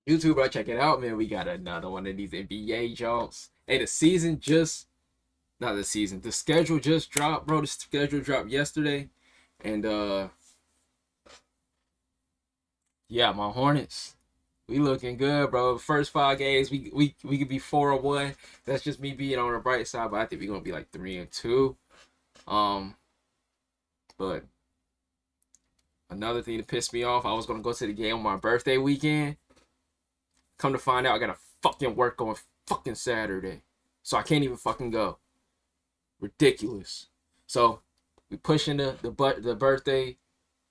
YouTube, bro, check it out, man. We got another one of these NBA jokes. Hey, the schedule just dropped, bro. The schedule dropped yesterday. And yeah, my Hornets, we looking good, bro. First 5 games, we could be 4-1. That's just me being on the bright side, but I think we're gonna be like 3-2. But another thing that pissed me off, I was gonna go to the game on my birthday weekend. Come to find out, I gotta fucking work on fucking Saturday, so I can't even fucking go. Ridiculous. So we pushing the birthday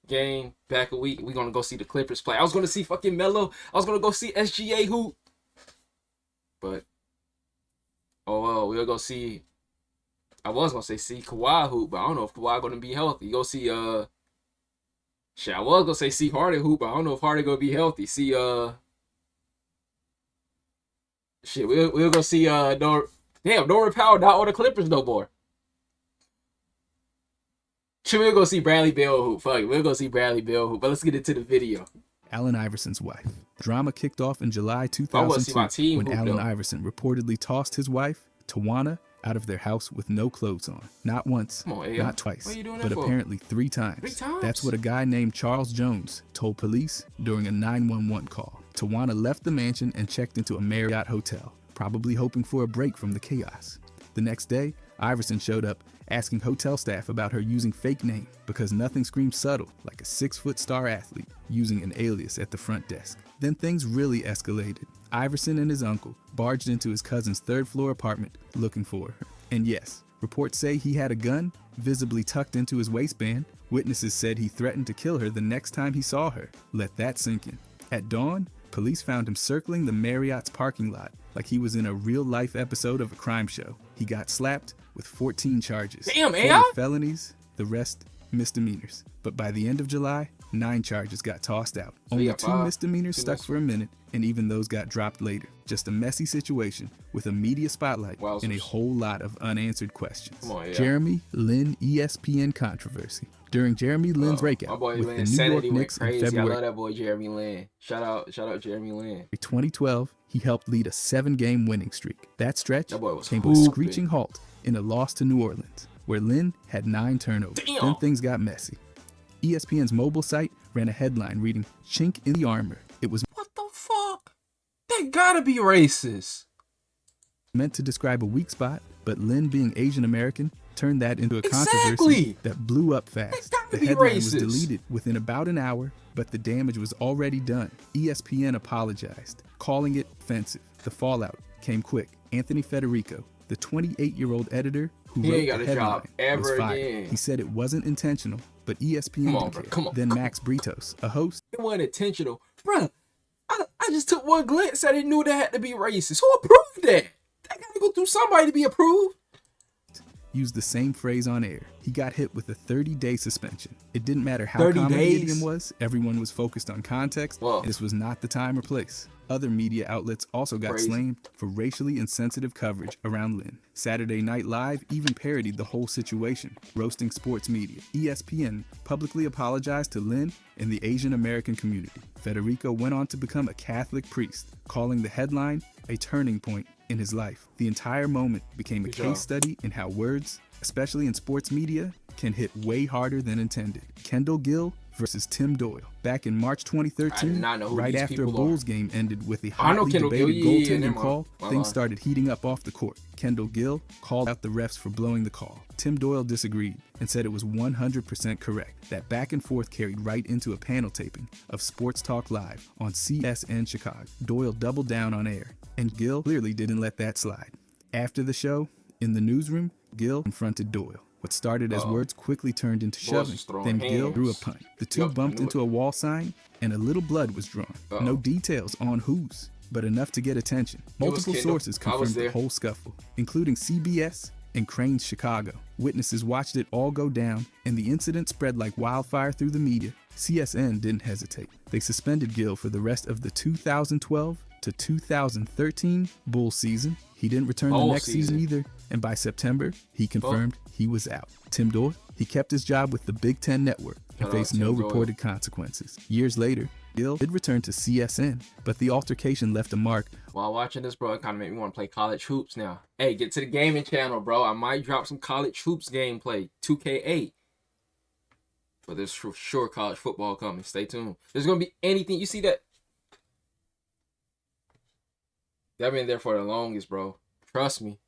game back a week. We gonna go see the Clippers play. I was gonna see fucking Melo. I was gonna go see SGA hoop, but oh well, we'll go see. I was gonna see Kawhi hoop, but I don't know if Kawhi gonna be healthy. Go see shit. I was gonna say see Harden hoop, but I don't know if Harden gonna be healthy. See shit. We'll go see Norman Powell not on the Clippers no more. Should we go see Bradley Beal hoop? Fuck it, we'll go see Bradley Beal hoop. But let's get into the video. Allen Iverson's wife. Drama kicked off in July I wanna see my 2002 team when hoop, Allen though. Iverson reportedly tossed his wife, Tawana, out of their house with no clothes on. Not once, Come on, AL. not twice, What are you doing but that for? apparently 3 times. 3 times? That's what a guy named Charles Jones told police during a 911 call. Tawana left the mansion and checked into a Marriott hotel, probably hoping for a break from the chaos. The next day, Iverson showed up asking hotel staff about her using fake name because nothing screams subtle like a 6-foot star athlete using an alias at the front desk. Then things really escalated. Iverson and his uncle barged into his cousin's 3rd-floor apartment looking for her. And yes, reports say he had a gun visibly tucked into his waistband. Witnesses said he threatened to kill her the next time he saw her. Let that sink in. At dawn, police found him circling the Marriott's parking lot like he was in a real-life episode of a crime show. He got slapped with 14 charges. Damn, 4 AI? felonies, the rest misdemeanors. But by the end of July, 9 charges got tossed out. So Only you got 2 five, misdemeanors 2 stuck for a minute, and even those got dropped later. Just a messy situation with a media spotlight Wowzers. and a whole lot of unanswered questions. Come on, yeah. Jeremy Lin ESPN controversy. During Jeremy Lin's My breakout boy with Lin the New York Sanity went Knicks in crazy. I February love that boy Jeremy Lin. Shout out Jeremy Lin. 2012, he helped lead a 7-game winning streak. That stretch That boy was came to a hooping. screeching halt in a loss to New Orleans, where Lin had 9 turnovers. Damn. Then things got messy. ESPN's mobile site ran a headline reading, "Chink in the armor." It was What the fuck? That gotta be racist. meant to describe a weak spot, but Lin, being Asian American, turned that into a Exactly. controversy that blew up fast. That gotta The be headline was racist. deleted within about an hour, but the damage was already done. ESPN apologized, calling it offensive. The fallout came quick. Anthony Federico, the 28-year-old editor who He wrote ain't got the a headline, job ever was fired. again. He said it wasn't intentional, but ESPN Come on, didn't bro. care. Come on. Then Come Max Britos, a host, It wasn't intentional. Bruh, I just took one glance at it, knew that had to be racist. Who approved that? That gotta go through somebody to be approved. used the same phrase on air. He got hit with a 30-day suspension. It didn't matter how 30 common the days? idiom was, everyone was focused on context, Whoa. and this was not the time or place. Other media outlets also got Crazy. slammed for racially insensitive coverage around Lin. Saturday Night Live even parodied the whole situation, roasting sports media. ESPN publicly apologized to Lin and the Asian American community. Federico went on to become a Catholic priest, calling the headline a turning point in his life. The entire moment became a Good job. case study in how words, especially in sports media, can hit way harder than intended. Kendall Gill versus Tim Doyle. Back in March I 2013, did not know who right these after a people Bulls game ended with a I know hotly Kendall Gill, debated yeah, never goaltending mind. call, My things bad. started heating up off the court. Kendall Gill called out the refs for blowing the call. Tim Doyle disagreed and said it was 100% correct. That back and forth carried right into a panel taping of Sports Talk Live on CSN Chicago. Doyle doubled down on air, and Gill clearly didn't let that slide. After the show, in the newsroom, Gill confronted Doyle. What started as words quickly turned into shoving. was throwing Then Gill hands. threw a punt. The two Yup, I bumped knew into it. a wall sign, and a little blood was drawn. Uh-oh. No details on whose, but enough to get attention. was Multiple Kendall. sources I was confirmed the there. whole scuffle, including CBS and Crane's Chicago. Witnesses watched it all go down, and the incident spread like wildfire through the media. CSN didn't hesitate. They suspended Gill for the rest of the 2012 to 2013 Bulls season. He didn't return the Whole next season season. either, and by September, he confirmed he was out. Tim Doyle, he kept his job with the Big Ten Network and Shout out faced Tim no Doyle. reported consequences. Years later, Gill did return to CSN, but the altercation left a mark. While watching this, bro, it kind of made me want to play college hoops now. Hey, get to the gaming channel, bro. I might drop some college hoops gameplay, 2K8. But there's for sure college football coming. Stay tuned. There's going to be anything. You see that? I've been there for the longest, bro. Trust me.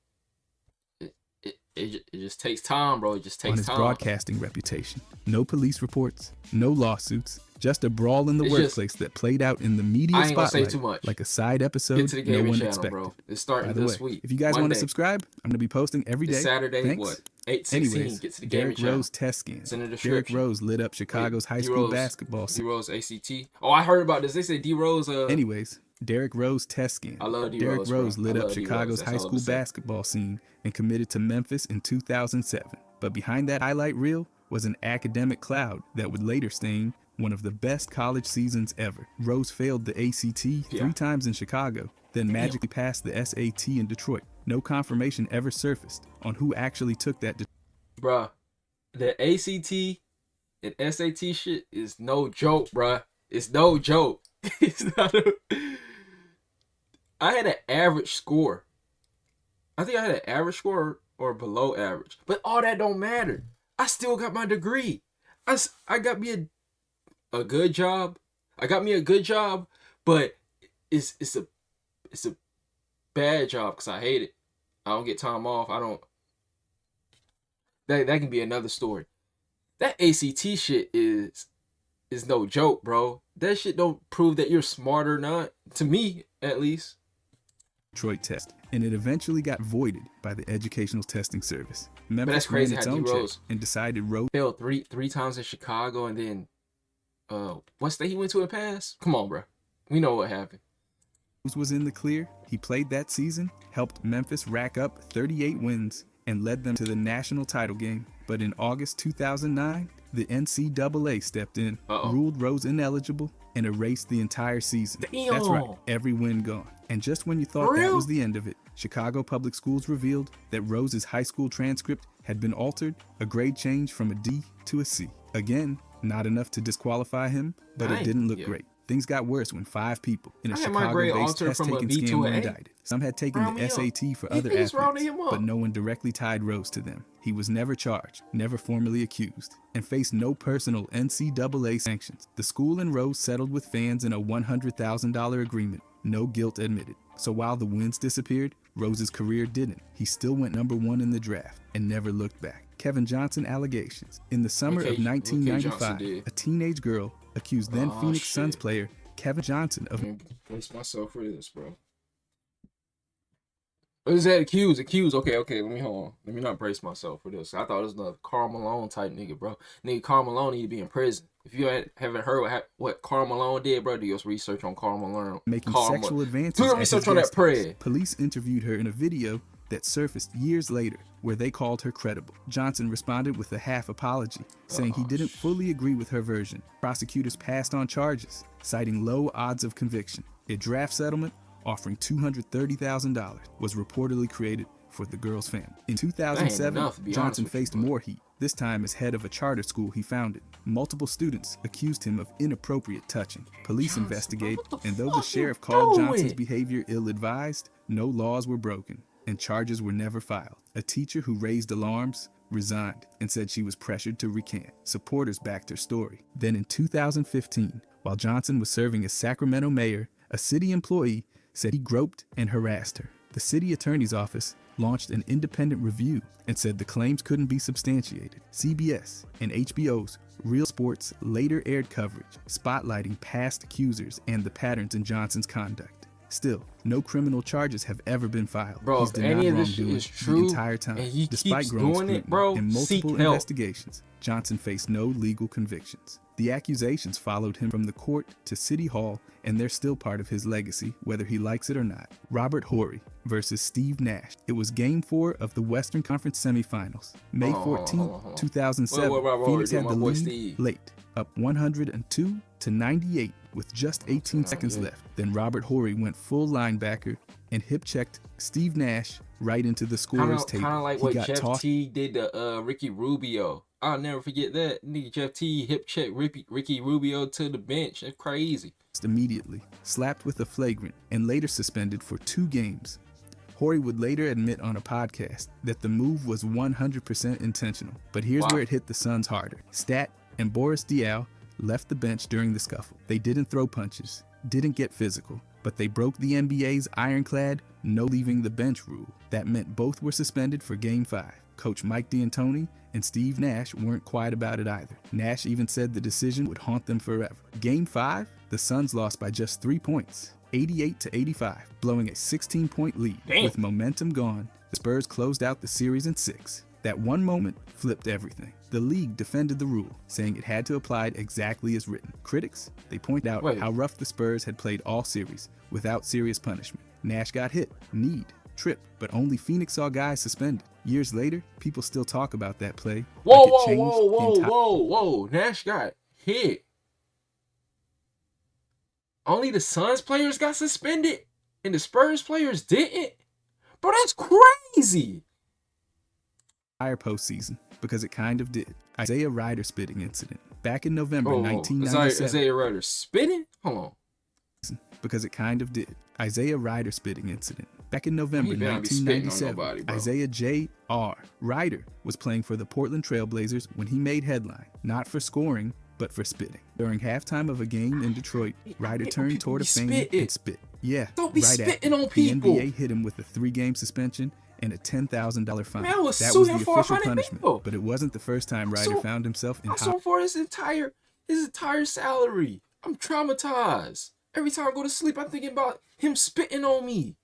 It just takes time, bro. It just takes On his time. broadcasting reputation. No police reports, no lawsuits, just a brawl in the workplace that played out in the media I ain't gonna say spotlight too much. like a side episode Get to the no gaming one channel, expected. bro. It's starting By the this way, week. if you guys want to Monday. subscribe, I'm going to be posting every day. It's Saturday, Thanks. what? 8/16. Anyways, Get to the gaming Derrick channel. Rose test scan. It's in the Derrick description. Rose lit up Chicago's high school basketball D scene. Rose ACT. Oh, I heard about this. They say D Rose. Anyways, Derrick Rose test scan. I love D Derrick Rose, Rose bro. lit I up love D Rose. Chicago's That's high all school I'm saying. basketball scene and committed to Memphis in 2007. But behind that highlight reel was an academic cloud that would later stain one of the best college seasons ever. Rose failed the ACT 3 times in Chicago, then magically passed the SAT in Detroit. No confirmation ever surfaced on who actually took that. Bruh, the ACT and SAT shit is no joke, bruh. It's no joke. It's not I had an average score. I think I had an average score or below average. But all that don't matter. I still got my degree. I got me a good job. I got me a good job, but it's a bad job because I hate it. I don't get time off. I don't. That can be another story. That ACT shit is no joke, bro. That shit don't prove that you're smart or not. To me, at least. Detroit test, and it eventually got voided by the Educational Testing Service. Memphis that's crazy ran its how own D-Rose check and decided Rose failed three times in Chicago, and then what state he went to in pass? Come on, bro. We know what happened. was in the clear. He played that season, helped Memphis rack up 38 wins, and led them to the national title game. But in August 2009, the NCAA stepped in, ruled Rose ineligible, and erased the entire season. Damn. That's right, every win gone. And just when you thought that was the end of it, Chicago Public Schools revealed that Rose's high school transcript had been altered, a grade change from a D to a C. Again, not enough to disqualify him, but it didn't look great. Things got worse when 5 people in a Chicago-based test-taking scam were indicted. Some had taken the SAT for other athletes, but no one directly tied Rose to them. He was never charged, never formally accused, and faced no personal NCAA sanctions. The school and Rose settled with fans in a $100,000 agreement, no guilt admitted. So while the wins disappeared, Rose's career didn't. He still went #1 in the draft and never looked back. Kevin Johnson allegations. In the summer of 1995, a teenage girl accused then Phoenix Suns player Kevin Johnson of... Brace myself for this, bro. What is that? Accused. Okay. Let me hold on. Let me not brace myself for this. I thought it was another Karl Malone type nigga, bro. Nigga, Karl Malone need to be in prison. If you haven't heard what Karl Malone did, bro, do your research on Karl Malone. Making sexual advances. Do your research on that prayer. Police interviewed her in a video that surfaced years later, where they called her credible. Johnson responded with a half apology, saying he didn't fully agree with her version. Prosecutors passed on charges, citing low odds of conviction. A draft settlement offering $230,000 was reportedly created for the girl's family. In 2007, Johnson faced more heat, this time as head of a charter school he founded. Multiple students accused him of inappropriate touching. Police investigated, and though the sheriff called Johnson's behavior ill-advised, no laws were broken, and charges were never filed. A teacher who raised alarms resigned and said she was pressured to recant. Supporters backed her story. Then in 2015, while Johnson was serving as Sacramento mayor, a city employee said he groped and harassed her. The city attorney's office launched an independent review and said the claims couldn't be substantiated. CBS and HBO's Real Sports later aired coverage, spotlighting past accusers and the patterns in Johnson's conduct. Still, no criminal charges have ever been filed. Bro, He's if denied any of this shit wrongdoing is true, the entire time. and he Despite keeps growing doing it, scrutiny bro, and multiple seek help. investigations, Johnson faced no legal convictions. The accusations followed him from the court to City Hall, and they're still part of his legacy, whether he likes it or not. Robert Horry versus Steve Nash. It was Game 4 of the Western Conference semifinals. May 14, 2007, Phoenix had the lead late, up 102-98 with just 18 seconds left. Then Robert Horry went full linebacker and hip-checked Steve Nash right into the scorer's table. Kind of like what Jeff Teague did to Ricky Rubio. I'll never forget that. Nigga Jeff T hip check Ricky Rubio to the bench. That's crazy. Immediately, slapped with a flagrant, and later suspended for 2 games. Horry would later admit on a podcast that the move was 100% intentional. But here's where it hit the Suns harder. Stat and Boris Diaw left the bench during the scuffle. They didn't throw punches, didn't get physical, but they broke the NBA's ironclad no leaving the bench rule. That meant both were suspended for Game 5. Coach Mike D'Antoni and Steve Nash weren't quiet about it either. Nash even said the decision would haunt them forever. Game 5, the Suns lost by just 3 points, 88-85, blowing a 16-point lead. Damn. With momentum gone, the Spurs closed out the series in 6. That one moment flipped everything. The league defended the rule, saying it had to apply it exactly as written. Critics, they point out how rough the Spurs had played all series, without serious punishment. Nash got hit, kneed, tripped, but only Phoenix saw guys suspended. Years later, people still talk about that play. Whoa. Nash got hit. Only the Suns players got suspended, and the Spurs players didn't? Bro, that's crazy. Entire postseason, because it kind of did. Isaiah Ryder spitting incident. Back in November 1997. Isaiah Ryder spitting? Hold on. Because it kind of did. Isaiah Ryder spitting incident. Back in November 1997, Isaiah J.R. Ryder was playing for the Portland Trailblazers when he made headline, not for scoring, but for spitting. During halftime of a game in Detroit, Ryder turned toward a fan and spit. Yeah, don't be spitting on people. The NBA hit him with a 3-game suspension and a $10,000 fine. Man, that was the official punishment. But it wasn't the first time Ryder found himself in hot. For his entire salary. I'm traumatized. Every time I go to sleep, I'm thinking about him spitting on me.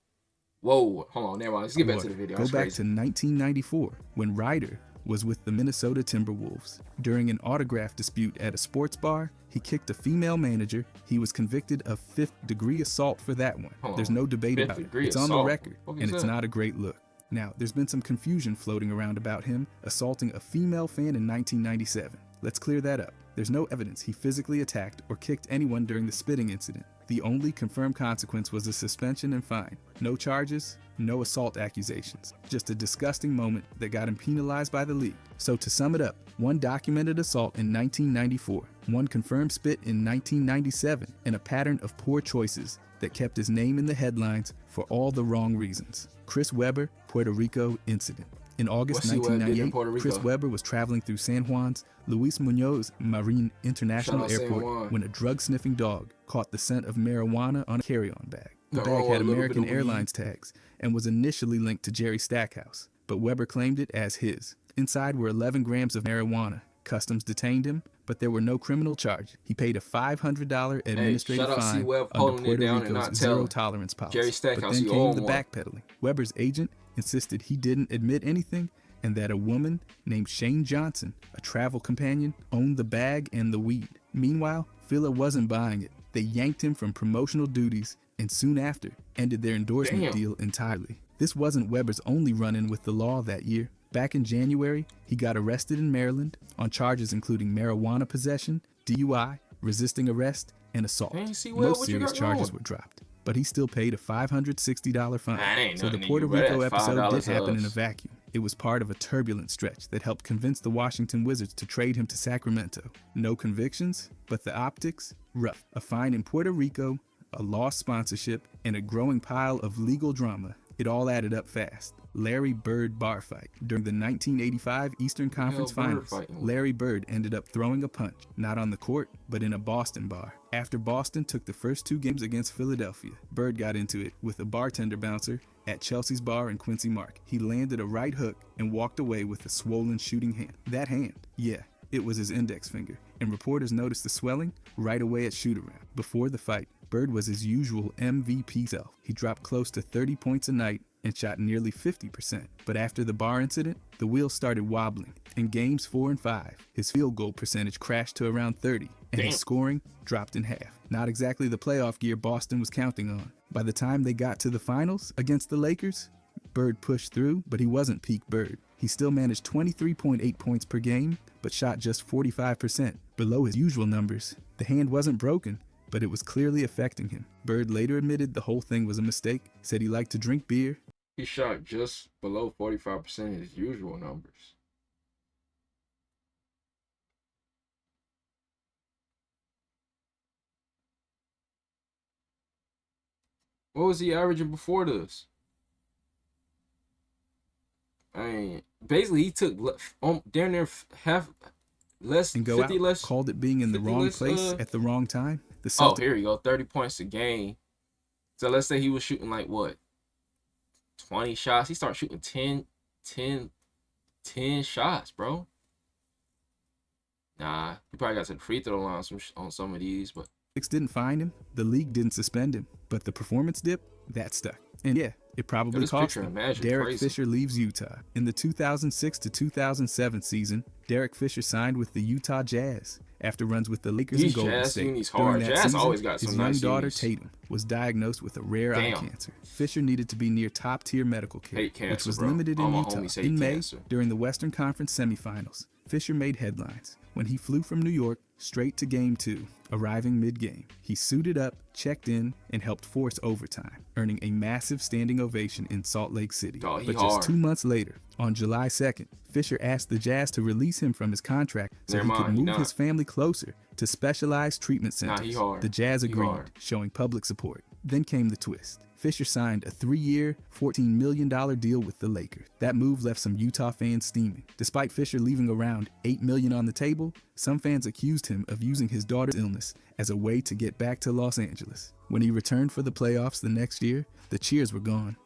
Whoa, hold on, never mind. Let's get back to the video. Go back to 1994, when Ryder was with the Minnesota Timberwolves. During an autograph dispute at a sports bar, he kicked a female manager. He was convicted of 5th-degree assault for that one. There's no debate about it. It's on the record, and it's not a great look. Now, there's been some confusion floating around about him assaulting a female fan in 1997. Let's clear that up. There's no evidence he physically attacked or kicked anyone during the spitting incident. The only confirmed consequence was a suspension and fine. No charges, no assault accusations. Just a disgusting moment that got him penalized by the league. So to sum it up, 1 documented assault in 1994, 1 confirmed spit in 1997, and a pattern of poor choices that kept his name in the headlines for all the wrong reasons. Chris Webber, Puerto Rico incident. In August 1998, Chris Webber was traveling through San Juan's Luis Muñoz Marin International Airport when a drug-sniffing dog caught the scent of marijuana on a carry-on bag. The bag had American Airlines tags and was initially linked to Jerry Stackhouse, but Webber claimed it as his. Inside were 11 grams of marijuana. Customs detained him, but there were no criminal charges. He paid a $500 administrative fine under Puerto Rico's zero-tolerance policy. But then came the backpedaling. Webber's agent insisted he didn't admit anything and that a woman named Shane Johnson, a travel companion, owned the bag and the weed. Meanwhile, Phila wasn't buying it. They yanked him from promotional duties and soon after ended their endorsement deal entirely. This wasn't Webber's only run-in with the law that year. Back in January, he got arrested in Maryland on charges including marijuana possession, DUI, resisting arrest, and assault. No serious charges were dropped, but he still paid a $560 fine. So the Puerto Rico episode did happen in a vacuum. It was part of a turbulent stretch that helped convince the Washington Wizards to trade him to Sacramento. No convictions, but the optics, rough. A fine in Puerto Rico, a lost sponsorship, and a growing pile of legal drama. It all added up fast. Larry Bird bar fight. During the 1985 Eastern Conference Finals, Larry Bird ended up throwing a punch, not on the court, but in a Boston bar. After Boston took the first 2 games against Philadelphia, Bird got into it with a bartender bouncer at Chelsea's bar in Quincy Mark. He landed a right hook and walked away with a swollen shooting hand. That hand, yeah, it was his index finger, and reporters noticed the swelling right away at shoot-around. Before the fight, Bird was his usual MVP self. He dropped close to 30 points a night and shot nearly 50%. But after the bar incident, the wheels started wobbling. In games 4 and 5, his field goal percentage crashed to around 30, and his scoring dropped in half. Not exactly the playoff gear Boston was counting on. By the time they got to the finals against the Lakers, Bird pushed through, but he wasn't peak Bird. He still managed 23.8 points per game, but shot just 45%, below his usual numbers. The hand wasn't broken, but it was clearly affecting him. Bird later admitted the whole thing was a mistake, said he liked to drink beer. He shot just below 45% of his usual numbers. What was he averaging before this? I mean, basically he took down there half less, And go 50 out. less. Called it being in the 50 wrong less. place at the wrong time. The Oh, Celtics. here you go. 30 points a game. So let's say he was shooting like what? 20 shots. He started shooting 10 shots, bro. Nah, he probably got to the free throw line on some of these, but Didn't find him, the league didn't suspend him, but the performance dip, that stuck. And yeah, it probably cost him. Derek Fisher leaves Utah. In the 2006 to 2007 season, Derek Fisher signed with the Utah Jazz after runs with the Lakers and Golden State. During that season, his young daughter Tatum was diagnosed with a rare eye cancer. Fisher needed to be near top-tier medical care, which was limited in Utah. In May, during the Western Conference semifinals, Fisher made headlines when he flew from New York straight to Game 2, arriving mid-game. He suited up, checked in, and helped force overtime, earning a massive standing ovation in Salt Lake City. But just 2 months later, on July 2nd, Fisher asked the Jazz to release him from his contract so he could move his family closer to specialized treatment centers. The Jazz agreed, showing public support. Then came the twist. Fisher signed a 3-year, $14 million deal with the Lakers. That move left some Utah fans steaming. Despite Fisher leaving around $8 million on the table, some fans accused him of using his daughter's illness as a way to get back to Los Angeles. When he returned for the playoffs the next year, the cheers were gone.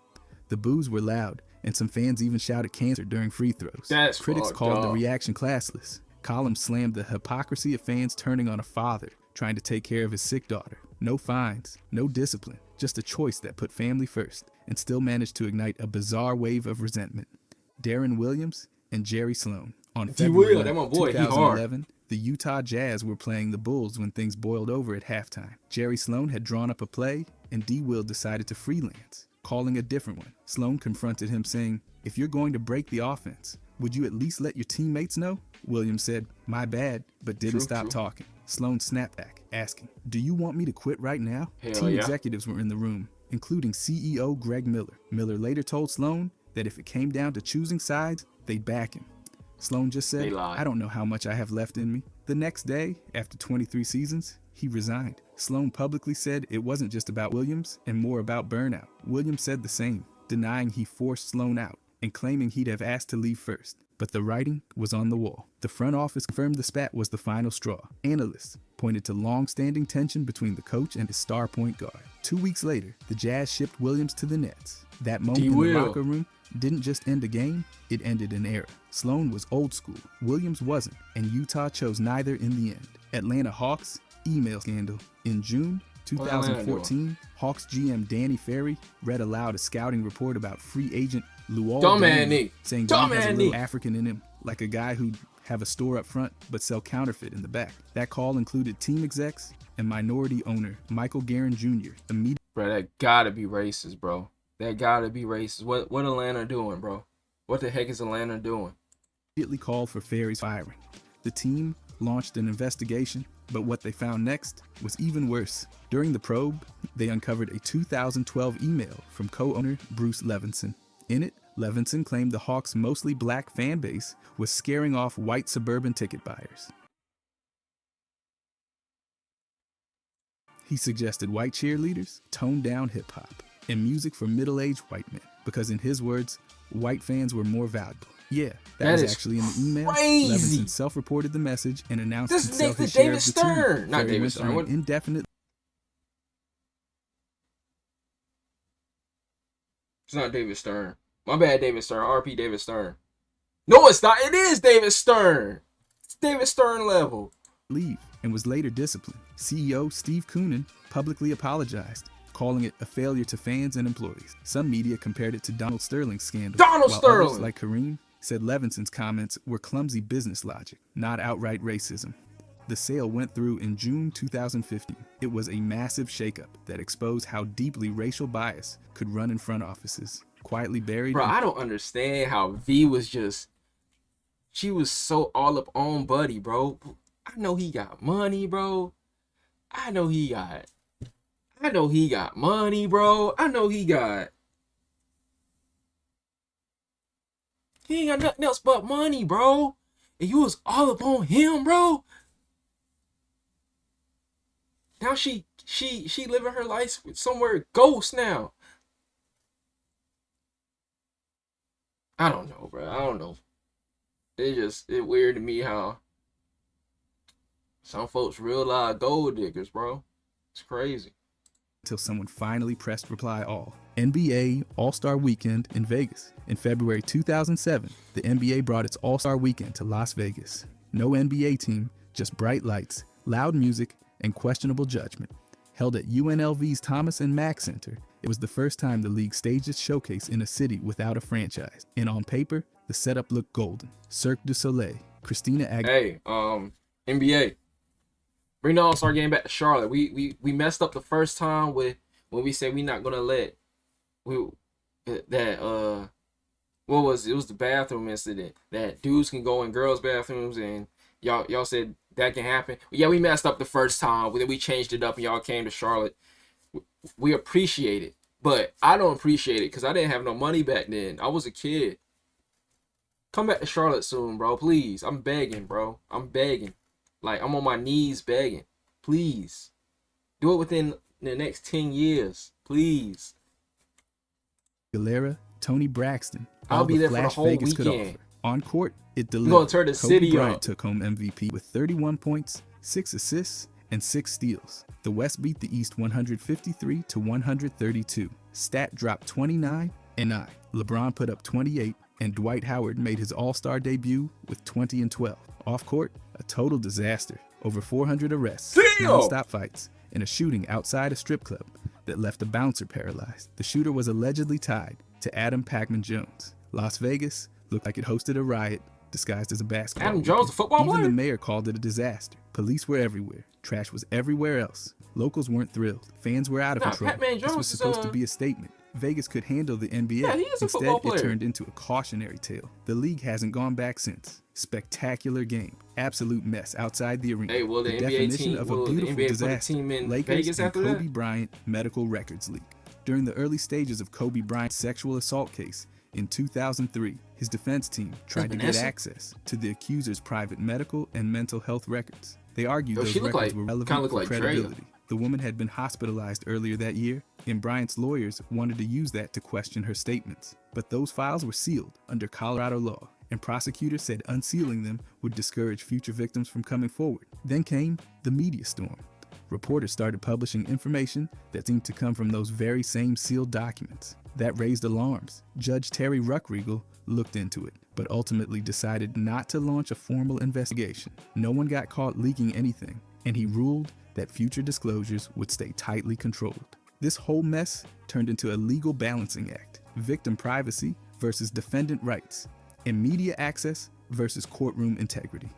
The boos were loud, and some fans even shouted cancer during free throws. Critics called the reaction classless. Columns slammed the hypocrisy of fans turning on a father trying to take care of his sick daughter. No fines, no discipline, just a choice that put family first and still managed to ignite a bizarre wave of resentment. Darren Williams and Jerry Sloan. On February 2011, the Utah Jazz were playing the Bulls when things boiled over at halftime. Jerry Sloan had drawn up a play, and D. Will decided to freelance, calling a different one. Sloan confronted him saying, "If you're going to break the offense, would you at least let your teammates know?" Williams said, "My bad," but didn't stop talking. Sloan snapped back, asking, "Do you want me to quit right now?" Team executives were in the room, including CEO Greg Miller. Miller later told Sloan that if it came down to choosing sides, they'd back him. Sloan just said, "I don't know how much I have left in me." The next day, after 23 seasons, he resigned. Sloan publicly said it wasn't just about Williams and more about burnout. Williams said the same, denying he forced Sloan out and claiming he'd have asked to leave first. But the writing was on the wall. The front office confirmed the spat was the final straw. Analysts pointed to long-standing tension between the coach and his star point guard. 2 weeks later, the Jazz shipped Williams to the Nets. That moment in the locker room didn't just end a game, it ended an era. Sloan was old school, Williams wasn't, and Utah chose neither in the end. Atlanta Hawks email scandal. In June 2014, Hawks GM Danny Ferry read aloud a scouting report about free agent Luol Deng, saying Deng has a little African in him, like a guy who'd have a store up front but sell counterfeit in the back. That call included team execs and minority owner Michael Guerin Jr. Bro, that gotta be racist, bro. That gotta be racist. What Atlanta doing, bro? What the heck is Atlanta doing? Immediately called for Ferry's firing. The team launched an investigation, but what they found next was even worse. During the probe, they uncovered a 2012 email from co-owner Bruce Levinson. In it, Levinson claimed the Hawks' mostly black fan base was scaring off white suburban ticket buyers. He suggested white cheerleaders tone down hip-hop and music for middle-aged white men, because in his words, white fans were more valuable. Yeah, that was actually in the email. Crazy. Levinson self-reported the message and announced himself his share share of the team. Not David Stern. An indefinite. It's not David Stern. My bad, David Stern. RP David Stern. No, it's not. It is David Stern. It's David Stern level. Leave and was later disciplined. CEO Steve Koonin publicly apologized, calling it a failure to fans and employees. Some media compared it to Donald Sterling's scandal. While others, like Kareem, said Levinson's comments were clumsy business logic, not outright racism. The sale went through in June 2015. It was a massive shakeup that exposed how deeply racial bias could run in front offices, quietly buried. Bro, I don't understand how V was just... She was so all up on Buddy, bro. I know he got money, bro. I know he got money, bro. I know he ain't got nothing else but money, bro. And you was all up on him, bro. Now she she living her life somewhere ghost now. I don't know, bro. I don't know. It weird to me how some folks real live gold diggers, bro. It's crazy. Until someone finally pressed reply all. NBA All-Star Weekend in Vegas. In February 2007, the NBA brought its All-Star Weekend to Las Vegas. No NBA team, just bright lights, loud music, and questionable judgment. Held at UNLV's Thomas and Mack Center, it was the first time the league staged its showcase in a city without a franchise. And on paper, the setup looked golden. Cirque du Soleil, Christina Aguilera. Hey, NBA. Bring the All-Star game back to Charlotte. We messed up the first time when we said we not gonna let what was it? It was the bathroom incident that dudes can go in girls' bathrooms and y'all said that can happen. Yeah, we messed up the first time. Then we changed it up and y'all came to Charlotte. We appreciate it, but I don't appreciate it because I didn't have no money back then. I was a kid. Come back to Charlotte soon, bro. Please. I'm begging, bro. I'm begging. Like, I'm on my knees begging. Please. Do it within the next 10 years. Please. Aguilera, Tony Braxton. I'll be there for the Flash whole Vegas could weekend. offer. On court, it delivered. We're gonna turn the Kobe city Bryant up. took home MVP with 31 points, 6 assists, and 6 steals. The West beat the East 153 to 132. Stat dropped 29 and 9. LeBron put up 28, and Dwight Howard made his All-Star debut with 20 and 12. Off court, a total disaster. Over 400 arrests, non-stop fights, and a shooting outside a strip club that left a bouncer paralyzed. The shooter was allegedly tied to Adam Pacman Jones. Las Vegas looked like it hosted a riot disguised as a basketball. Adam Jones, weekend. a football player? Even the mayor called it a disaster. Police were everywhere. Trash was everywhere else. Locals weren't thrilled. Fans were out of control. Pacman This was Jones supposed to be a statement. Vegas could handle the NBA. Yeah, he is a Instead, football it player. turned into a cautionary tale. The league hasn't gone back since. Spectacular game. Absolute mess outside the arena. Hey, will the NBA definition team- of will a the beautiful NBA put a disaster. team in Lakers Vegas and after Kobe that? Bryant medical records leak. During the early stages of Kobe Bryant's sexual assault case in 2003, his defense team tried to get Vanessa? access to the accuser's private medical and mental health records. They argued Yo, those she look records like- were kinda relevant look for like Drea. credibility. The woman had been hospitalized earlier that year, and Bryant's lawyers wanted to use that to question her statements. But those files were sealed under Colorado law, and prosecutors said unsealing them would discourage future victims from coming forward. Then came the media storm. Reporters started publishing information that seemed to come from those very same sealed documents. That raised alarms. Judge Terry Ruckriegel looked into it, but ultimately decided not to launch a formal investigation. No one got caught leaking anything, and he ruled that future disclosures would stay tightly controlled. This whole mess turned into a legal balancing act: victim privacy versus defendant rights, and media access versus courtroom integrity.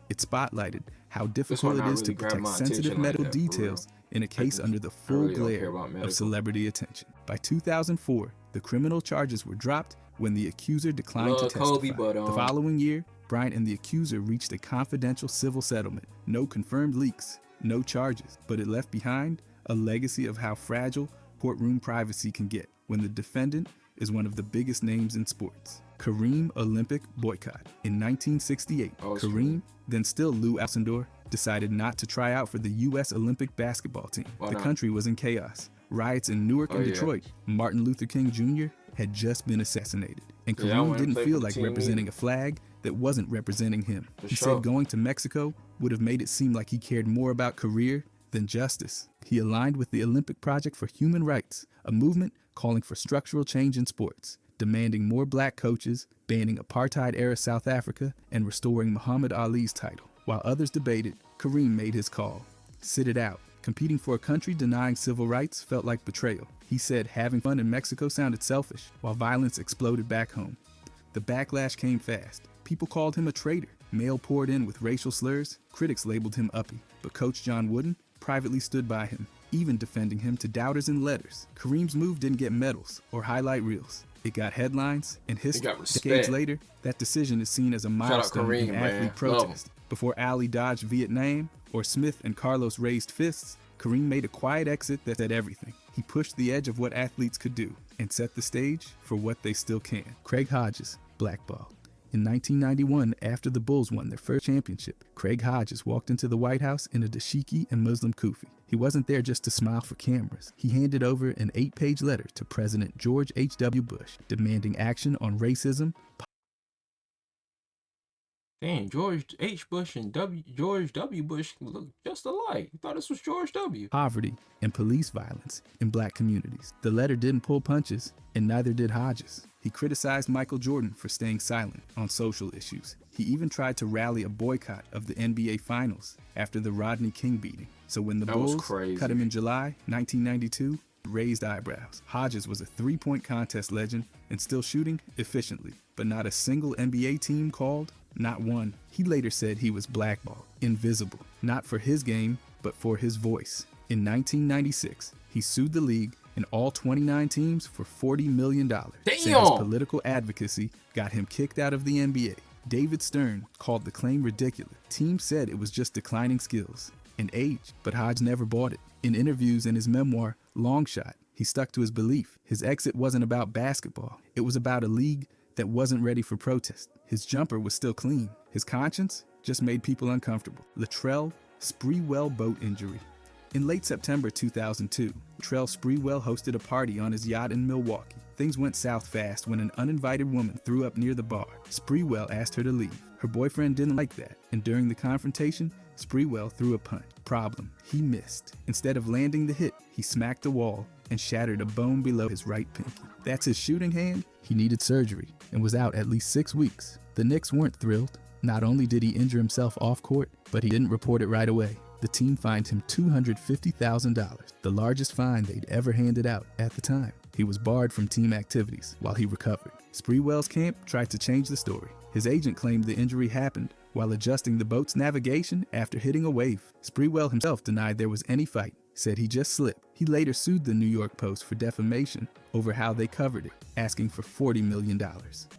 It spotlighted how difficult it not is to really grabbed protect my sensitive attention like medical that, for real. details in a case under the full really don't care glare about medical. of celebrity attention. By 2004, the criminal charges were dropped when the accuser declined Love to testify. Kobe, but, The following year, Bryant and the accuser reached a confidential civil settlement. No confirmed leaks, no charges, but it left behind a legacy of how fragile courtroom privacy can get when the defendant is one of the biggest names in sports. Kareem Olympic boycott. In 1968, Kareem, then still Lou Alcindor, decided not to try out for the U.S. Olympic basketball team. Why The not? country was in chaos. Riots in Newark and yeah. Detroit. Martin Luther King Jr. had just been assassinated, and Yeah, I Kareem wanna didn't play feel for the like team representing either. a flag that wasn't representing him. For He sure. said going to Mexico would have made it seem like he cared more about career than justice. He aligned with the Olympic Project for Human Rights, a movement calling for structural change in sports, demanding more black coaches, banning apartheid-era South Africa, and restoring Muhammad Ali's title. While others debated, Kareem made his call. Sit it out. Competing for a country denying civil rights felt like betrayal. He said having fun in Mexico sounded selfish, while violence exploded back home. The backlash came fast. People called him a traitor. Mail poured in with racial slurs. Critics labeled him uppy. But Coach John Wooden privately stood by him, even defending him to doubters in letters. Kareem's move didn't get medals or highlight reels. It got headlines and history. got respect. Decades later, that decision is seen as a milestone Kareem, in man. athlete Love him. protest. Before Ali dodged Vietnam or Smith and Carlos raised fists, Kareem made a quiet exit that said everything. He pushed the edge of what athletes could do and set the stage for what they still can. Craig Hodges, blackballed. In 1991, after the Bulls won their first championship, Craig Hodges walked into the White House in a dashiki and Muslim kufi. He wasn't there just to smile for cameras. He handed over an 8-page letter to President George H.W. Bush demanding action on racism. Dang, George H. Bush and George W. Bush look just alike. I thought this was George W. Poverty and police violence in black communities. The letter didn't pull punches, and neither did Hodges. He criticized Michael Jordan for staying silent on social issues. He even tried to rally a boycott of the NBA Finals after the Rodney King beating. So when the Bulls cut him in July 1992, raised eyebrows. Hodges was a 3-point contest legend and still shooting efficiently, but not a single NBA team called. Not one. He later said he was blackballed, invisible, not for his game, but for his voice. In 1996, he sued the league and all 29 teams for $40 million. Saying his political advocacy got him kicked out of the NBA. David Stern called the claim ridiculous. Teams said it was just declining skills and age, but Hodge never bought it. In interviews in his memoir, Long Shot, he stuck to his belief. His exit wasn't about basketball. It was about a league that wasn't ready for protest. His jumper was still clean. His conscience just made people uncomfortable. Latrell Sprewell boat injury. In late September 2002, Latrell Sprewell hosted a party on his yacht in Milwaukee. Things went south fast when an uninvited woman threw up near the bar. Sprewell asked her to leave. Her boyfriend didn't like that, and during the confrontation, Sprewell threw a punch. Problem, he missed. Instead of landing the hit, he smacked the wall and shattered a bone below his right pinky. That's his shooting hand. He needed surgery and was out at least 6 weeks. The Knicks weren't thrilled. Not only did he injure himself off court, but he didn't report it right away. The team fined him $250,000, the largest fine they'd ever handed out at the time. He was barred from team activities while he recovered. Sprewell's camp tried to change the story. His agent claimed the injury happened while adjusting the boat's navigation after hitting a wave. Sprewell himself denied there was any fight, said he just slipped. He later sued the New York Post for defamation over how they covered it, asking for $40 million.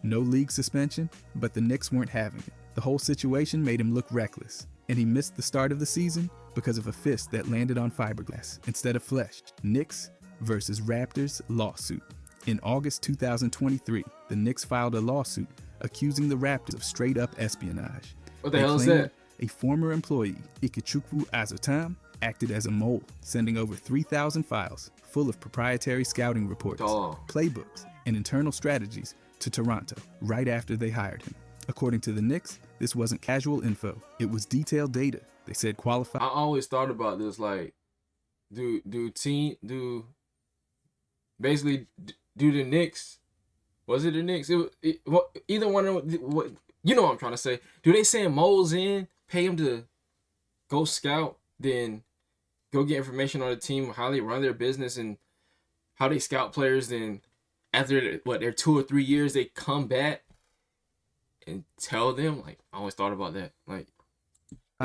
No league suspension, but the Knicks weren't having it. The whole situation made him look reckless, and he missed the start of the season because of a fist that landed on fiberglass instead of flesh. Knicks versus Raptors lawsuit. In August 2023, the Knicks filed a lawsuit accusing the Raptors of straight-up espionage. What the hell is that? A former employee, Ikechukwu Azotam, acted as a mole, sending over 3,000 files full of proprietary scouting reports, playbooks, and internal strategies to Toronto right after they hired him. According to the Knicks, this wasn't casual info. It was detailed data. They said qualified. I always thought about this, like, do the Knicks, was it the Knicks? Either one of them, you know what I'm trying to say. Do they send moles in, pay them to go scout, then go get information on the team, how they run their business and how they scout players, then after their 2 or 3 years, they come back and tell them? Like, I always thought about that. Like,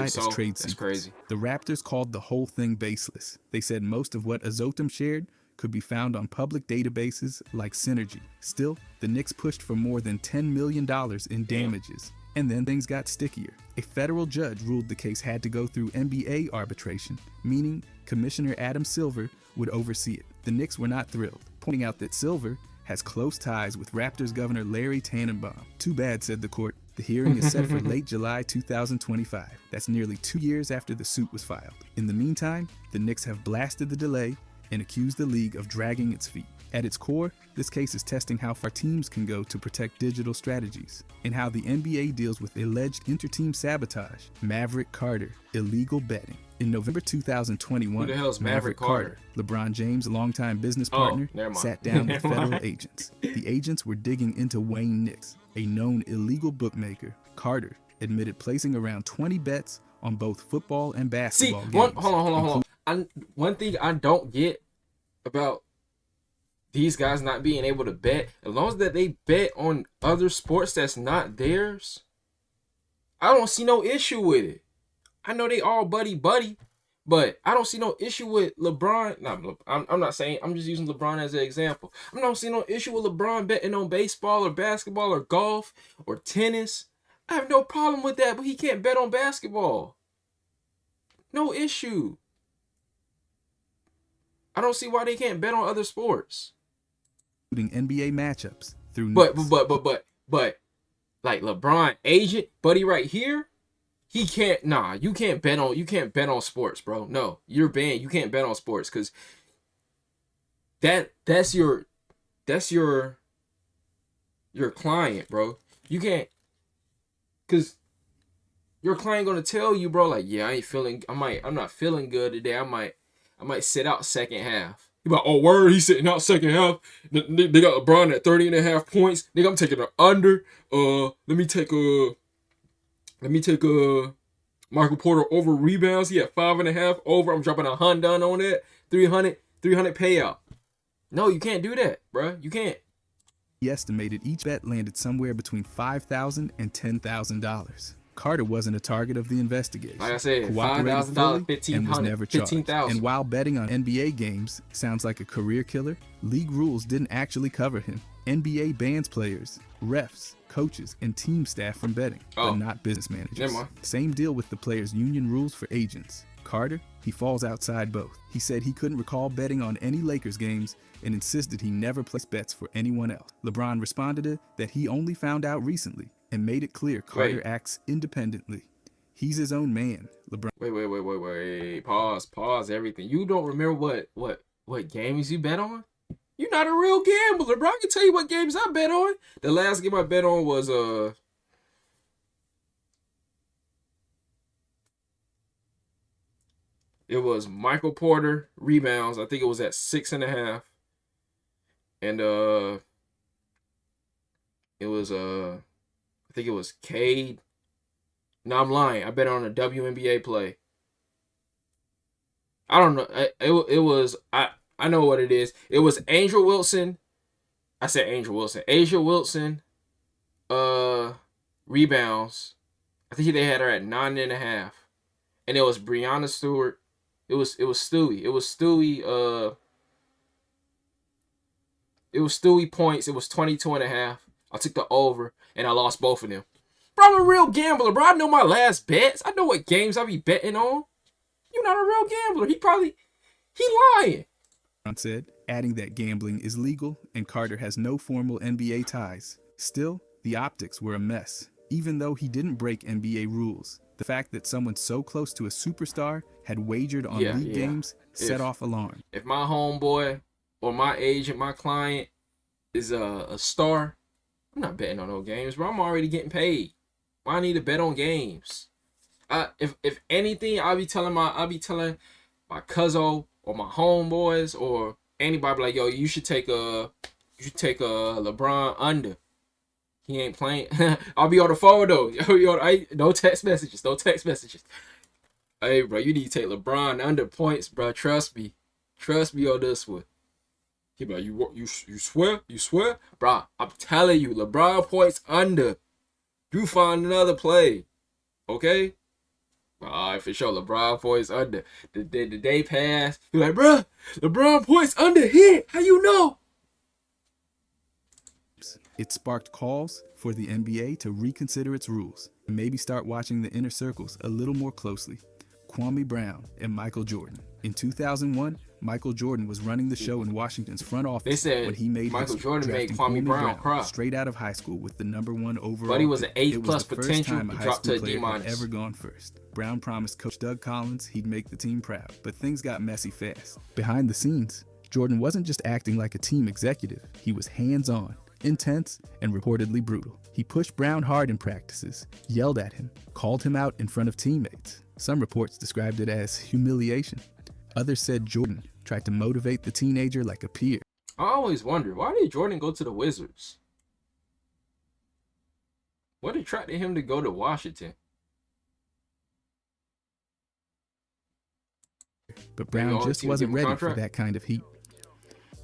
so, trade that's crazy. The Raptors called the whole thing baseless. They said most of what Azotam shared could be found on public databases like Synergy. Still, the Knicks pushed for more than $10 million in damages. And then things got stickier. A federal judge ruled the case had to go through NBA arbitration, meaning Commissioner Adam Silver would oversee it. The Knicks were not thrilled, pointing out that Silver has close ties with Raptors Governor Larry Tannenbaum. Too bad, said the court. The hearing is set for late July 2025. That's nearly 2 years after the suit was filed. In the meantime, the Knicks have blasted the delay and accused the league of dragging its feet. At its core, this case is testing how far teams can go to protect digital strategies and how the NBA deals with alleged inter-team sabotage. Maverick Carter, illegal betting. In November 2021, who the hell is Maverick Carter? LeBron James' longtime business partner, sat down with federal agents. The agents were digging into Wayne Knicks, a known illegal bookmaker. Carter admitted placing around 20 bets on both football and basketball games. Hold on. One thing I don't get about these guys not being able to bet, as long as that they bet on other sports that's not theirs, I don't see no issue with it. I know they all buddy, but I don't see no issue with LeBron. No, I'm not saying, I'm just using LeBron as an example. I don't see no issue with LeBron betting on baseball or basketball or golf or tennis. I have no problem with that, but he can't bet on basketball. No issue. I don't see why they can't bet on other sports. NBA matchups through but like LeBron agent, buddy, right here, he can't. Nah, you can't bet on sports, bro. No, you're banned. You can't bet on sports because that's your client, bro. You can't, because your client gonna tell you, bro, like, yeah, I'm not feeling good today. I might sit out second half. You like, oh word, he's sitting out second half. They got LeBron at 30.5 points. Nigga, I'm taking an under. Let me take Michael Porter over rebounds. He had 5.5 over. I'm dropping $100 on that. 300 payout. No, you can't do that, bro. You can't. He estimated each bet landed somewhere between $5,000 and $10,000. Carter wasn't a target of the investigation. Like I said, cooperated $5,000, fully, $1,500, and was never charged. $15,000. And while betting on NBA games sounds like a career killer, league rules didn't actually cover him. NBA bans players, refs, coaches, and team staff from betting, but not business managers. Never mind. Same deal with the players' union rules for agents. Carter, he falls outside both. He said he couldn't recall betting on any Lakers games and insisted he never placed bets for anyone else. LeBron responded that he only found out recently and made it clear Carter acts independently. He's his own man. LeBron. Wait. Pause everything. You don't remember what games you bet on? You're not a real gambler, bro. I can tell you what games I bet on. The last game I bet on was it was Michael Porter rebounds. I think it was at 6.5. And it was I think it was Cade. No, I'm lying. I bet on a WNBA play. I don't know. It was I know what it is. It was Angel Wilson. I said Angel Wilson. Asia Wilson rebounds. I think they had her at 9.5. And it was Breanna Stewart. It was Stewie. It was Stewie points. It was 22.5. I took the over and I lost both of them. Bro, I'm a real gambler, bro. I know my last bets. I know what games I be betting on. You're not a real gambler. He lying. Said, adding that gambling is legal and Carter has no formal NBA ties. Still, the optics were a mess. Even though he didn't break NBA rules, the fact that someone so close to a superstar had wagered on league games set off alarm. If my homeboy or my agent, my client is a star, I'm not betting on no games, bro. I'm already getting paid. Why I need to bet on games? If anything, I'll be telling my cousin or my homeboys or anybody like, yo, you should take a LeBron under. He ain't playing. I'll be on the phone though. No text messages. No text messages. Hey, bro, you need to take LeBron under points, bro. Trust me. Trust me on this one. He be like, you swear? You swear? Bro, I'm telling you, LeBron points under. You find another play. Okay? Alright, for sure. LeBron points under. The day passed. You're like, bro, LeBron points under hit. How you know? It sparked calls for the NBA to reconsider its rules and maybe start watching the inner circles a little more closely. Kwame Brown and Michael Jordan. In 2001, Michael Jordan was running the show in Washington's front office when he made Michael Jordan made Kwame Brown cry straight out of high school with the #1 overall. But he was an A+ potential. It was the first time a high school player had ever gone first. Brown promised Coach Doug Collins he'd make the team proud, but things got messy fast. Behind the scenes, Jordan wasn't just acting like a team executive. He was hands-on, intense, and reportedly brutal. He pushed Brown hard in practices, yelled at him, called him out in front of teammates. Some reports described it as humiliation. Others said Jordan tried to motivate the teenager like a peer. I always wonder, why did Jordan go to the Wizards? What attracted him to go to Washington? But Brown just wasn't ready for that kind of heat.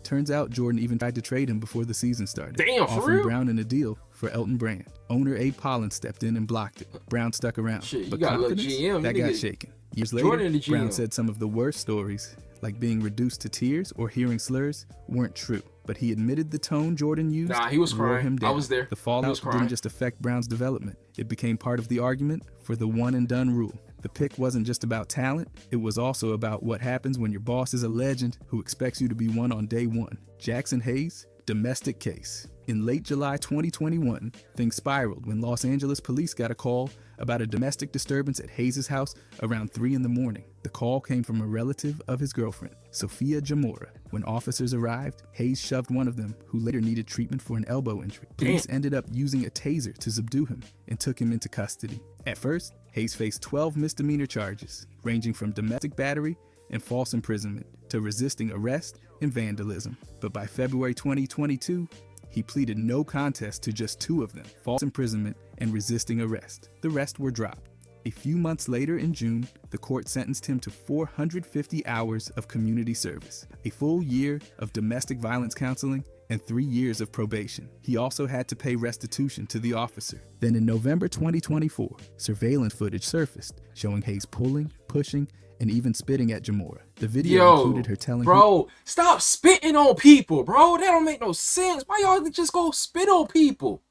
Turns out Jordan even tried to trade him before the season started, offering Brown in a deal for Elton Brand. Owner Abe Pollin stepped in and blocked it. Brown stuck around, but confidence, that got shaken. Years later, Brown said some of the worst stories, like being reduced to tears or hearing slurs, weren't true. But he admitted the tone Jordan used he was wore crying. him down. I was there. The fallout didn't just affect Brown's development. It became part of the argument for the one-and-done rule. The pick wasn't just about talent, it was also about what happens when your boss is a legend who expects you to be one on day one. Jackson Hayes, Domestic case. In late July 2021, things spiraled when Los Angeles police got a call about a domestic disturbance at Hayes' house around 3 in the morning. The call came from a relative of his girlfriend, Sophia Jamora. When officers arrived, Hayes shoved one of them, who later needed treatment for an elbow injury. Police ended up using a taser to subdue him and took him into custody. At first, Hayes faced 12 misdemeanor charges, ranging from domestic battery and false imprisonment to resisting arrest and vandalism. But by February 2022, he pleaded no contest to just 2 of them, false imprisonment and resisting arrest. The rest were dropped. A few months later in June, the court sentenced him to 450 hours of community service, a full year of domestic violence counseling, and 3 years of probation. He also had to pay restitution to the officer. Then in November 2024, surveillance footage surfaced showing Hayes pulling, pushing, and even spitting at Jamora. The video included her telling bro, stop spitting on people, bro. That don't make no sense. Why y'all just go spit on people?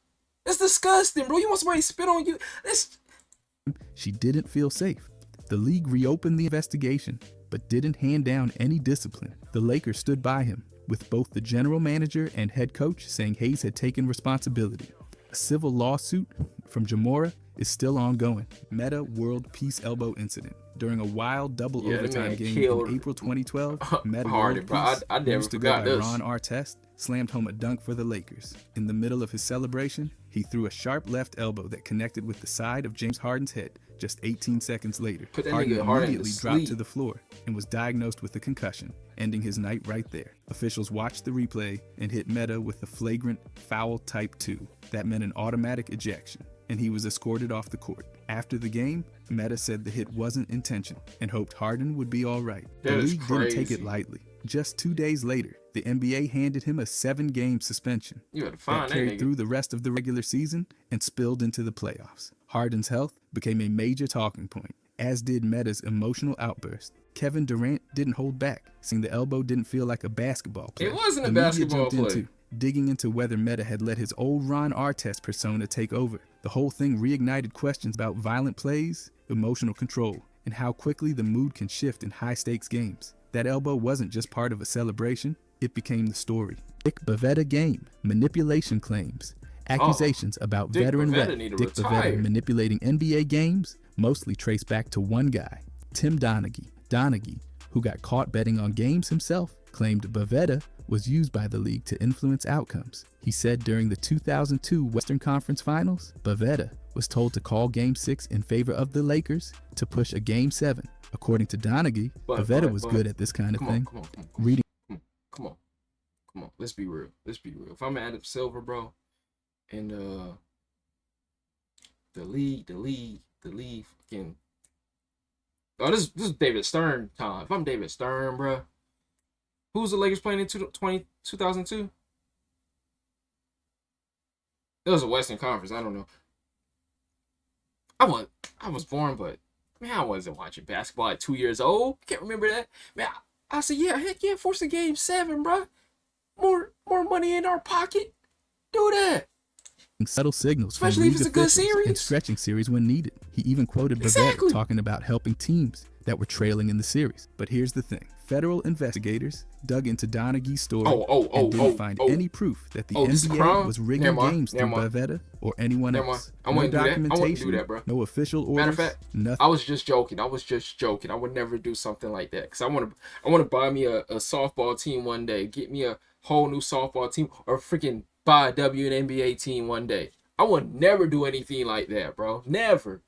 That's disgusting, bro. You want somebody to spit on you? She didn't feel safe. The league reopened the investigation, but didn't hand down any discipline. The Lakers stood by him, with both the general manager and head coach saying Hayes had taken responsibility. A civil lawsuit from Jamora is still ongoing. Meta World Peace Elbow Incident. During a wild double overtime game in April 2012, Meta World Peace, used to go by Ron Artest, slammed home a dunk for the Lakers. In the middle of his celebration, he threw a sharp left elbow that connected with the side of James Harden's head. Just 18 seconds later, Harden immediately dropped to the floor and was diagnosed with a concussion, ending his night right there. Officials watched the replay and hit Meta with a flagrant foul type 2. That meant an automatic ejection, and he was escorted off the court. After the game, Meta said the hit wasn't intentional and hoped Harden would be all right. The league didn't take it lightly. Just 2 days later, the NBA handed him a 7-game suspension that carried through the rest of the regular season and spilled into the playoffs. Harden's health became a major talking point, as did Meta's emotional outburst. Kevin Durant didn't hold back, saying the elbow didn't feel like a basketball play. It wasn't a basketball play. Digging into whether Meta had let his old Ron Artest persona take over. The whole thing reignited questions about violent plays, emotional control, and how quickly the mood can shift in high-stakes games. That elbow wasn't just part of a celebration, it became the story. Dick Bavetta game, manipulation claims, accusations about veteran rep Dick Bavetta manipulating NBA games mostly trace back to one guy, Tim Donaghy. Donaghy, who got caught betting on games himself, claimed Bavetta was used by the league to influence outcomes. He said during the 2002 Western Conference Finals, Bavetta was told to call Game 6 in favor of the Lakers to push a Game 7. According to Donaghy, Bavetta was good at this kind of thing. Come on. Let's be real. If I'm Adam Silver, bro, and the league fucking. Oh, this is David Stern time. If I'm David Stern, bro, who's the Lakers playing in 2002? It was a Western Conference. I don't know. I was born, but man, I wasn't watching basketball at 2 years old. I can't remember that. Man, I said, yeah, heck yeah, force a Game 7, bro. More money in our pocket. Do that. Subtle signals, especially if it's a good series, and stretching series when needed. He even quoted Bavetta talking about helping teams that were trailing in the series. But here's the thing: federal investigators dug into Donaghy's story and didn't find any proof that the NBA was rigging games through Bavetta or anyone else. No documentation, no official orders. Matter of fact, nothing. I was just joking. I would never do something like that because I want to buy me a softball team one day, get me a whole new softball team, or freaking buy a WNBA team one day. I would never do anything like that, bro. Never.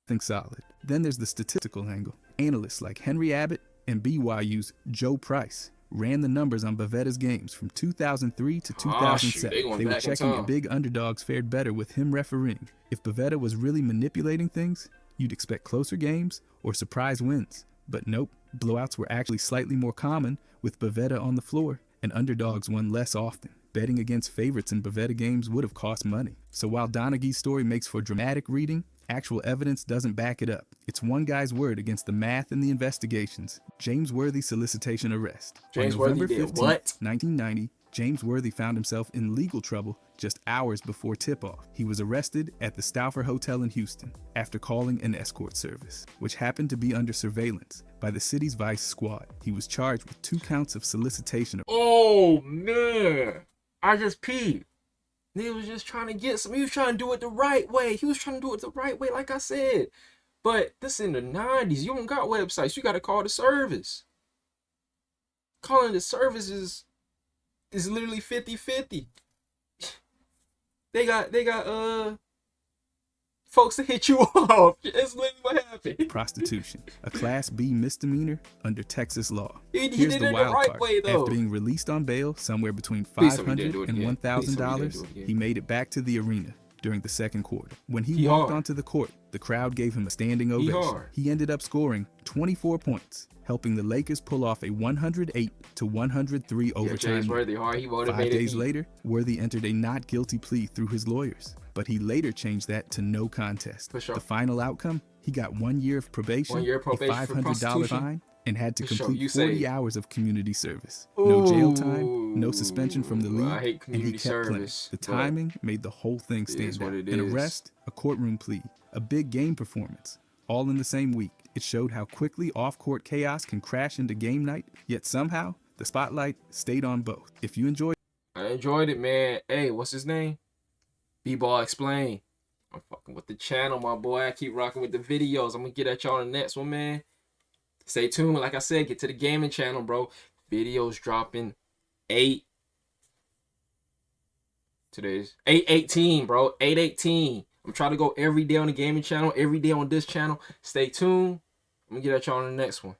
Think solid. Then there's the statistical angle. Analysts like Henry Abbott and BYU's Joe Price ran the numbers on Bavetta's games from 2003 to 2007. They were checking if big underdogs fared better with him refereeing. If Bavetta was really manipulating things, you'd expect closer games or surprise wins. But nope, blowouts were actually slightly more common with Bavetta on the floor, and underdogs won less often. Betting against favorites in Bavetta games would have cost money. So while Donaghy's story makes for dramatic reading, actual evidence doesn't back it up. It's one guy's word against the math and the investigations. James Worthy solicitation arrest. James Worthy did what? 1990, James Worthy found himself in legal trouble just hours before tip-off. He was arrested at the Stauffer Hotel in Houston after calling an escort service, which happened to be under surveillance by the city's vice squad. He was charged with 2 counts of solicitation. Oh, man. I just peed. He was just trying to get some. He was trying to do it the right way. Like I said. But this in the 90s. You don't got websites. You got to call the service. Calling the service is literally 50-50. They got folks to hit you off. It's literally what happened. Prostitution, a Class B misdemeanor under Texas law. He Here's did the it wild the right part. way, though. After being released on bail somewhere between Please tell me he $500 didn't do it and again. $1,000, he made it back to the arena during the second quarter. When he walked onto the court, the crowd gave him a standing ovation. He ended up scoring 24 points, helping the Lakers pull off a 108-103 overtime. Worthy hard. He 5 days later, Worthy entered a not guilty plea through his lawyers, but he later changed that to no contest. For sure. The final outcome, he got 1 year of probation, a $500 fine, and had to complete 40 hours of community service. No jail time, no suspension from the league, I hate community and he kept playing. service. The timing made the whole thing stand out. An arrest, a courtroom plea, a big game performance, all in the same week. It showed how quickly off-court chaos can crash into game night, yet somehow the spotlight stayed on both. If you enjoyed I enjoyed it, man. Hey, what's his name? B-Ball Explain. I'm fucking with the channel, my boy. I keep rocking with the videos. I'm gonna get at y'all on the next one, man. Stay tuned. Like I said, get to the gaming channel, bro. Videos dropping 8. Today's 8/18, bro. 8/18. I'm trying to go every day on the gaming channel, every day on this channel. Stay tuned. I'm gonna get at y'all on the next one.